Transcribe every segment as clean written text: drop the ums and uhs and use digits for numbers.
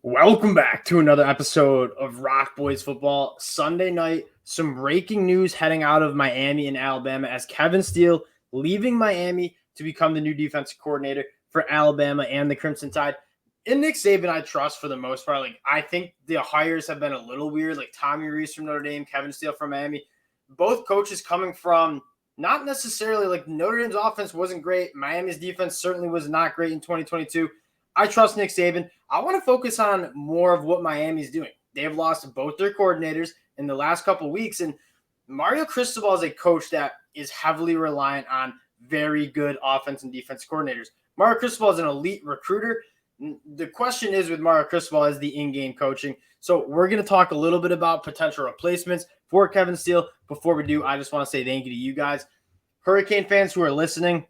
Welcome back to another episode of Rock Boys Football. Sunday night, some breaking news heading out of Miami and Alabama as Kevin Steele leaving Miami to become the new defensive coordinator for Alabama and the Crimson Tide. And Nick Saban, I trust for the most part. I think the hires have been a little weird, like Tommy Rees from Notre Dame, Kevin Steele from Miami. Both coaches coming from not necessarily like Notre Dame's offense wasn't great. Miami's defense certainly was not great in 2022. I trust Nick Saban. I want to focus on more of what Miami's doing. They have lost both their coordinators in the last couple of weeks, and Mario Cristobal is a coach that is heavily reliant on very good offense and defense coordinators. Mario Cristobal is an elite recruiter. The question is with Mario Cristobal is the in-game coaching. So we're going to talk a little bit about potential replacements for Kevin Steele. Before we do, I just want to say thank you to you guys. Hurricane fans who are listening,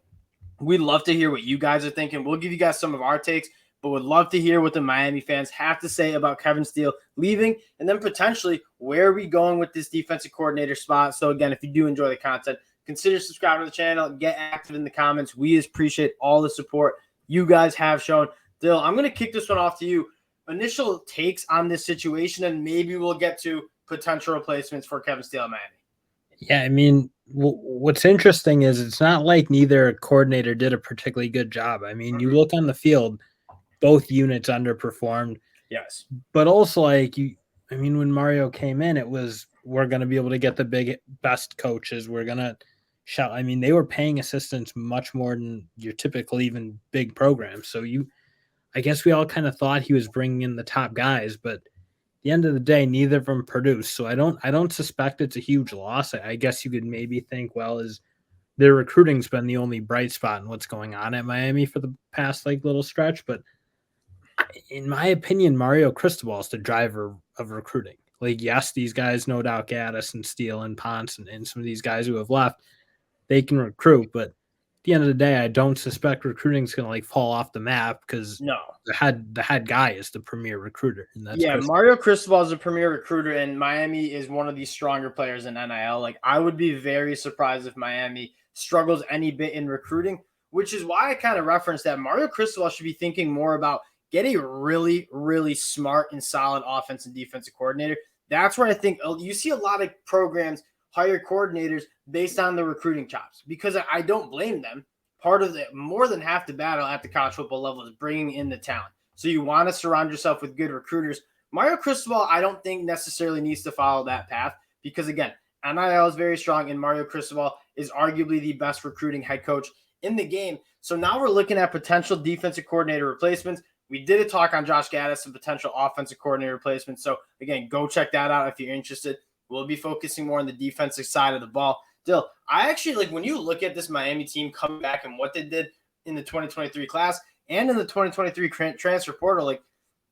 we'd love to hear what you guys are thinking. We'll give you guys some of our takes, but would love to hear what the Miami fans have to say about Kevin Steele leaving, and then potentially where are we going with this defensive coordinator spot. So again, if you do enjoy the content, consider subscribing to the channel, get active in the comments. We appreciate all the support you guys have shown. Dill, I'm going to kick this one off to you. Initial takes on this situation, and maybe we'll get to potential replacements for Kevin Steele at Miami. Yeah, I mean, what's interesting is it's not like neither coordinator did a particularly good job. I mean, you look on the field, both units underperformed. Yes. But also, when Mario came in, it was, we're going to be able to get the best coaches. We're going to shout. I mean, they were paying assistants much more than your typical even big programs. So I guess we all kind of thought he was bringing in the top guys, but the end of the day, neither of them produced. So I don't suspect it's a huge loss. I guess you could maybe think, well, is their recruiting's been the only bright spot in what's going on at Miami for the past little stretch. But in my opinion, Mario Cristobal is the driver of recruiting. Yes, these guys, no doubt, Gaddis and Steele and Ponce and some of these guys who have left, they can recruit, but at the end of the day, I don't suspect recruiting is going to fall off the map because the head guy is the premier recruiter. And that's Mario Cristobal is a premier recruiter, and Miami is one of the stronger players in NIL. I would be very surprised if Miami struggles any bit in recruiting, which is why I kind of referenced that Mario Cristobal should be thinking more about get a really, really smart and solid offense and defensive coordinator. That's where I think you see a lot of programs hire coordinators based on the recruiting chops, because I don't blame them. Part of more than half the battle at the college football level is bringing in the talent. So you want to surround yourself with good recruiters. Mario Cristobal, I don't think necessarily needs to follow that path because, again, NIL is very strong, and Mario Cristobal is arguably the best recruiting head coach in the game. So now we're looking at potential defensive coordinator replacements. We did a talk on Josh Gaddis and potential offensive coordinator replacements. So, again, go check that out if you're interested. We'll be focusing more on the defensive side of the ball. Dill, I actually when you look at this Miami team coming back and what they did in the 2023 class and in the 2023 transfer portal,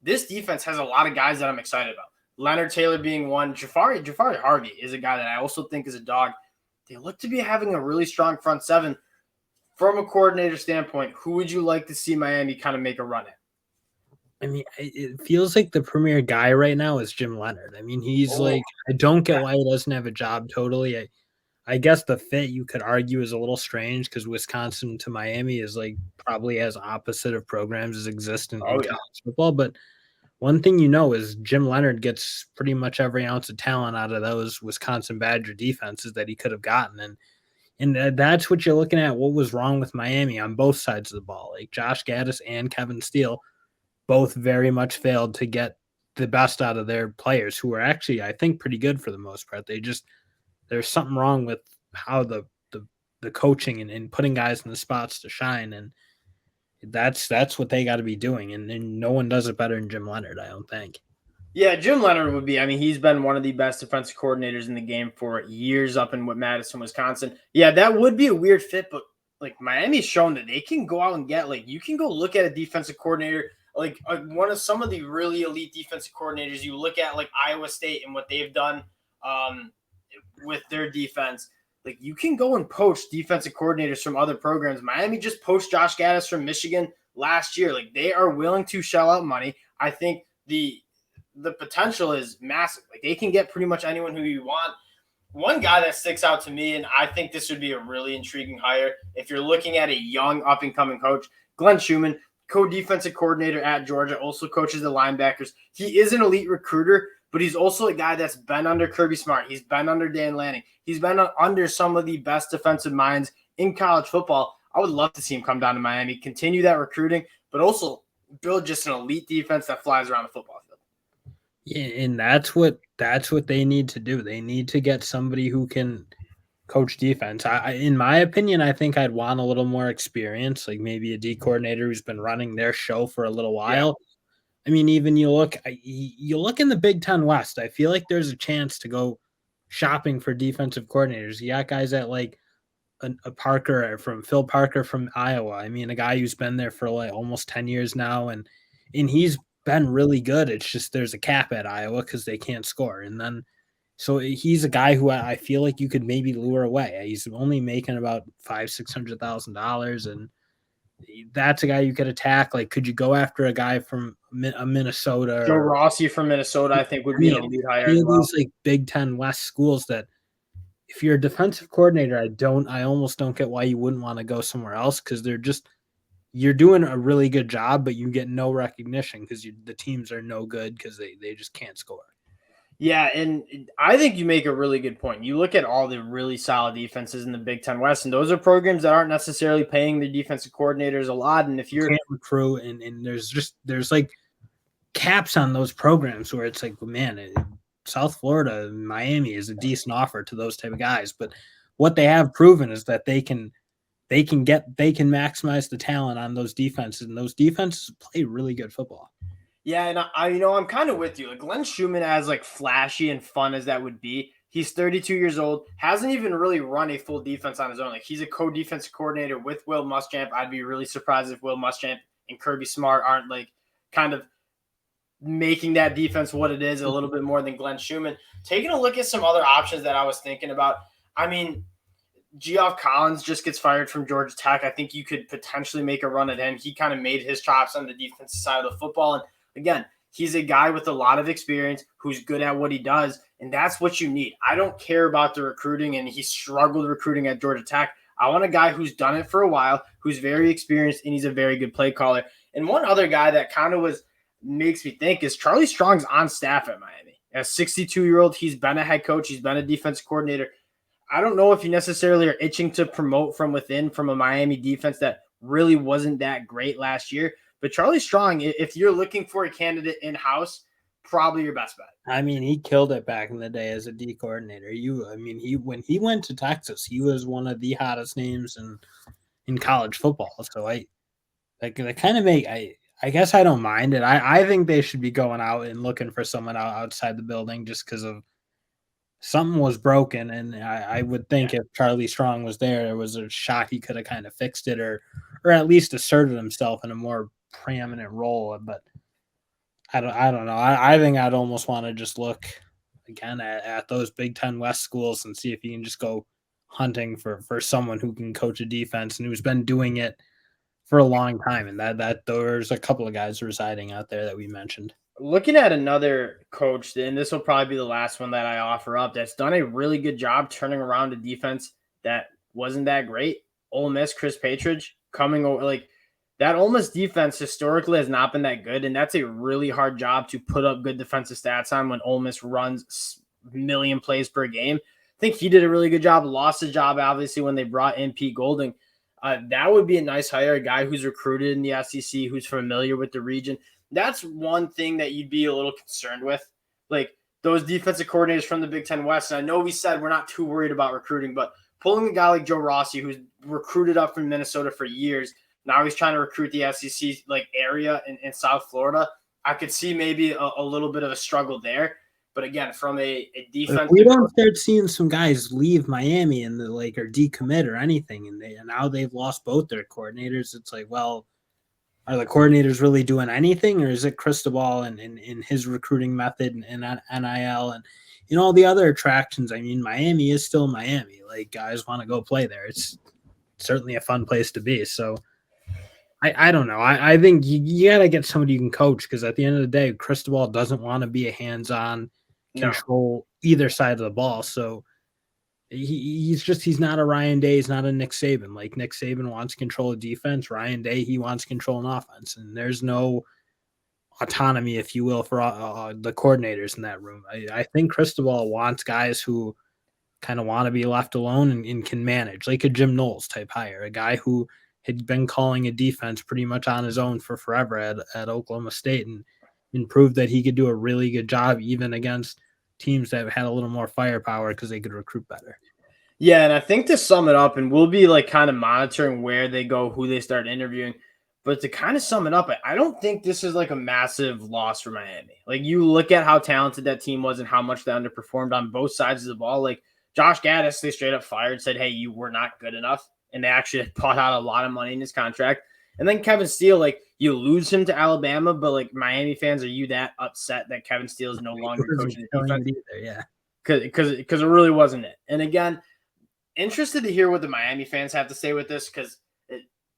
this defense has a lot of guys that I'm excited about. Leonard Taylor being one. Jafari Harvey is a guy that I also think is a dog. They look to be having a really strong front seven. From a coordinator standpoint, who would you like to see Miami kind of make a run at? I mean, it feels like the premier guy right now is Jim Leonard. I mean, he's I don't get why he doesn't have a job totally. I guess the fit you could argue is a little strange because Wisconsin to Miami is probably as opposite of programs as exist in college football. But one thing is Jim Leonard gets pretty much every ounce of talent out of those Wisconsin Badger defenses that he could have gotten. And that's what you're looking at. What was wrong with Miami on both sides of the ball? Josh Gaddis and Kevin Steele both very much failed to get the best out of their players who are actually, I think, pretty good for the most part. There's something wrong with how the coaching and putting guys in the spots to shine. And that's what they got to be doing. And no one does it better than Jim Leonard, I don't think. Yeah, Jim Leonard would be. I mean, he's been one of the best defensive coordinators in the game for years up in Madison, Wisconsin. Yeah, that would be a weird fit, but Miami's shown that they can go out and get, you can go look at a defensive coordinator one of some of the really elite defensive coordinators. You look at Iowa State and what they've done with their defense. You can go and poach defensive coordinators from other programs. Miami just poached Josh Gaddis from Michigan last year. They are willing to shell out money. I think the potential is massive. They can get pretty much anyone who you want. One guy that sticks out to me, and I think this would be a really intriguing hire if you're looking at a young up-and-coming coach, Glenn Schumann, co-defensive coordinator at Georgia, also coaches the linebackers. He is an elite recruiter, but he's also a guy that's been under Kirby Smart. He's been under Dan Lanning. He's been under some of the best defensive minds in college football. I would love to see him come down to Miami, continue that recruiting, but also build just an elite defense that flies around the football field. Yeah, and that's what they need to do. They need to get somebody who can coach defense. In my opinion, I think I'd want a little more experience, like maybe a D coordinator who's been running their show for a little while. Yeah. I mean, even you look in the Big Ten West, I feel like there's a chance to go shopping for defensive coordinators. You got guys at like a Parker from Phil Parker from Iowa. I mean, a guy who's been there for like almost 10 years now, and he's been really good. It's just there's a cap at Iowa because they can't score. And then so he's a guy who I feel like you could maybe lure away. He's only making about $500,000-$600,000, and that's a guy you could attack. Like, could you go after a guy from Minnesota? Joe Rossi from Minnesota, I think, would be an elite hire. These like Big Ten West schools that, if you're a defensive coordinator, I almost don't get why you wouldn't want to go somewhere else, because you're doing a really good job, but you get no recognition because the teams are no good because they just can't score. Yeah, and I think you make a really good point. You look at all the really solid defenses in the Big Ten West, and those are programs that aren't necessarily paying their defensive coordinators a lot. And if you can't recruit, and there's like caps on those programs where it's like, man, South Florida, Miami is a decent offer to those type of guys. But what they have proven is that they can maximize the talent on those defenses, and those defenses play really good football. Yeah, and I'm kind of with you. Like, Glenn Schumann, as like flashy and fun as that would be, he's 32 years old, hasn't even really run a full defense on his own. Like, he's a co-defensive coordinator with Will Muschamp. I'd be really surprised if Will Muschamp and Kirby Smart aren't like kind of making that defense what it is a little bit more than Glenn Schumann. Taking a look at some other options that I was thinking about. I mean, Geoff Collins just gets fired from Georgia Tech. I think you could potentially make a run at him. He kind of made his chops on the defensive side of the football. And again, he's a guy with a lot of experience who's good at what he does, and that's what you need. I don't care about the recruiting, and he struggled recruiting at Georgia Tech. I want a guy who's done it for a while, who's very experienced, and he's a very good play caller. And one other guy that kind of makes me think is Charlie Strong's on staff at Miami. As a 62-year-old, he's been a head coach. He's been a defensive coordinator. I don't know if you necessarily are itching to promote from within from a Miami defense that really wasn't that great last year. But Charlie Strong, if you're looking for a candidate in-house, probably your best bet. I mean, he killed it back in the day as a D coordinator. When he went to Texas, he was one of the hottest names in college football. So I guess I don't mind it. I think they should be going out and looking for someone outside the building just because of something was broken. And I would think if Charlie Strong was there was a shot he could have kind of fixed it or at least asserted himself in a more preeminent role. But I don't know. I think I'd almost want to just look again at those Big Ten West schools and see if you can just go hunting for someone who can coach a defense and who's been doing it for a long time. And that there's a couple of guys residing out there that we mentioned. Looking at another coach, and this will probably be the last one that I offer up, that's done a really good job turning around a defense that wasn't that great. Ole Miss, Chris Patridge, coming over. Like, that Ole Miss defense historically has not been that good, and that's a really hard job to put up good defensive stats on when Ole Miss runs a million plays per game. I think he did a really good job. Lost his job, obviously, when they brought in Pete Golding. That would be a nice hire, a guy who's recruited in the SEC, who's familiar with the region. That's one thing that you'd be a little concerned with. Like, those defensive coordinators from the Big Ten West. And I know we said we're not too worried about recruiting, but pulling a guy like Joe Rossi, who's recruited up from Minnesota for years, now he's trying to recruit the SEC like area in South Florida. I could see maybe a little bit of a struggle there. But again, from a defense, we don't start seeing some guys leave Miami and or decommit or anything, and now they've lost both their coordinators. It's like, well, are the coordinators really doing anything, or is it Cristobal and his recruiting method and NIL and all the other attractions? I mean, Miami is still Miami. Like, guys want to go play there. It's certainly a fun place to be. So I don't know. I think you got to get somebody you can coach, because at the end of the day, Cristobal doesn't want to be a hands-on control either side of the ball. So He's not a Ryan Day. He's not a Nick Saban. Like Nick Saban wants control of defense. Ryan Day, he wants control of offense. And there's no autonomy, if you will, for the coordinators in that room. I think Cristobal wants guys who kind of want to be left alone and can manage, like a Jim Knowles type hire, a guy who had been calling a defense pretty much on his own for forever at Oklahoma State and proved that he could do a really good job even against teams that had a little more firepower because they could recruit better. Yeah, and I think to sum it up, and we'll be like kind of monitoring where they go, who they start interviewing. But to kind of sum it up, I don't think this is like a massive loss for Miami. Like you look at how talented that team was and how much they underperformed on both sides of the ball. Like Josh Gaddis, they straight up fired, said, hey, you were not good enough. And they actually bought out a lot of money in his contract. And then Kevin Steele, like you lose him to Alabama, but like Miami fans, are you that upset that Kevin Steele is no longer coaching the defense? Either, yeah. Because it really wasn't it. And again, interested to hear what the Miami fans have to say with this because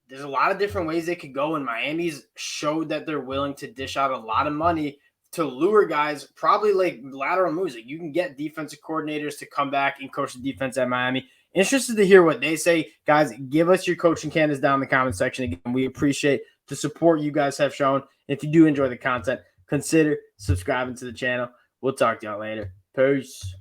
there's a lot of different ways they could go, and Miami's showed that they're willing to dish out a lot of money to lure guys, probably like lateral moves. Like you can get defensive coordinators to come back and coach the defense at Miami. Interested to hear what they say. Guys, give us your coaching candidates down in the comment section. Again, we appreciate the support you guys have shown. If you do enjoy the content, consider subscribing to the channel. We'll talk to y'all later. Peace.